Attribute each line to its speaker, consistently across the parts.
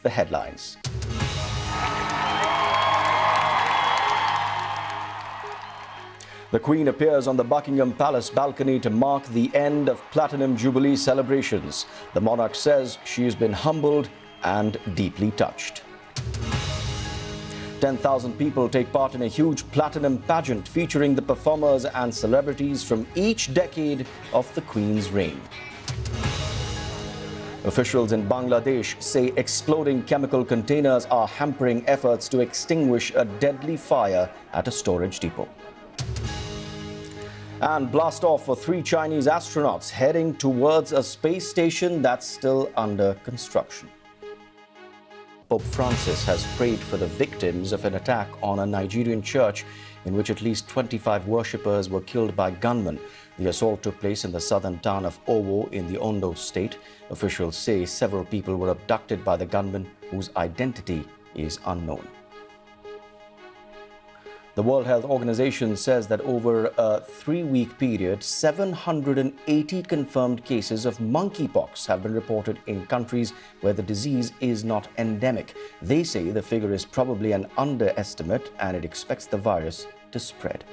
Speaker 1: the headlines. The Queen appears on the Buckingham Palace balcony to mark the end of Platinum Jubilee celebrations. The monarch says she has been humbled and deeply touched. 10,000 people take part in a huge platinum pageant featuring the performers and celebrities from each decade of the Queen's reign. Officials in Bangladesh say exploding chemical containers are hampering efforts to extinguish a deadly fire at a storage depot. And blast off for 3 Chinese astronauts heading towards a space station that's still under construction. Pope Francis has prayed for the victims of an attack on a Nigerian church in which at least 25 worshippers were killed by gunmen. The assault took place in the southern town of Owo in the Ondo state. Officials say several people were abducted by the gunmen whose identity is unknown. The World Health Organization says that over a 3-week period, 780 confirmed cases of monkeypox have been reported in countries where the disease is not endemic. They say the figure is probably an underestimate and it expects the virus to spread.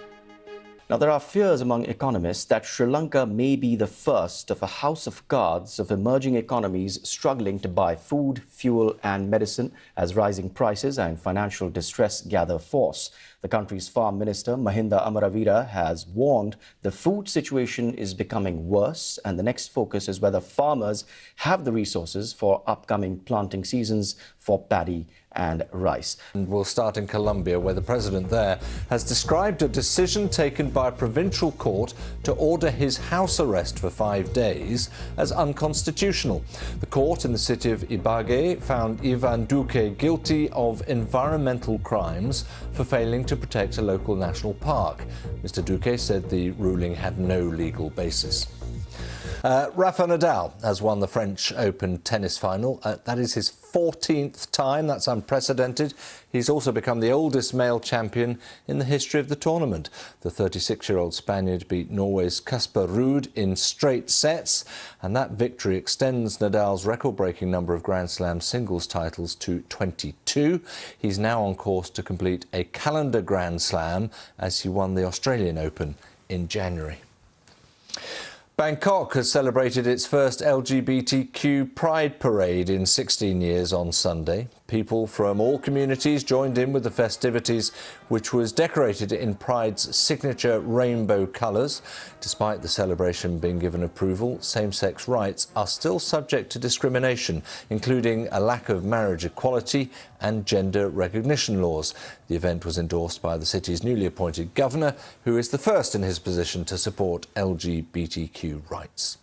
Speaker 1: Now, there are fears among economists that Sri Lanka may be the first of a house of cards of emerging economies struggling to buy food, fuel and medicine as rising prices and financial distress gather force. The country's farm minister, Mahinda Amaravira, has warned the food situation is becoming worse and the next focus is whether farmers have the resources for upcoming planting seasons for paddy and rice.
Speaker 2: And we'll start in Colombia, where the president there has described a decision taken by a provincial court to order his house arrest for 5 days as unconstitutional. The court in the city of Ibagué found Ivan Duque guilty of environmental crimes for failing to protect a local national park. Mr. Duque said the ruling had no legal basis. Rafael Nadal has won the French Open tennis final. That is his 14th time. That's unprecedented. He's also become the oldest male champion in the history of the tournament. The 36-year-old Spaniard beat Norway's Casper Ruud in straight sets, and that victory extends Nadal's record-breaking number of Grand Slam singles titles to 22. He's now on course to complete a calendar Grand Slam as he won the Australian Open in January. Bangkok has celebrated its first LGBTQ Pride parade in 16 years on Sunday. People from all communities joined in with the festivities, which was decorated in Pride's signature rainbow colours. Despite the celebration being given approval, same-sex rights are still subject to discrimination, including a lack of marriage equality and gender recognition laws. The event was endorsed by the city's newly appointed governor, who is the first in his position to support LGBTQ rights.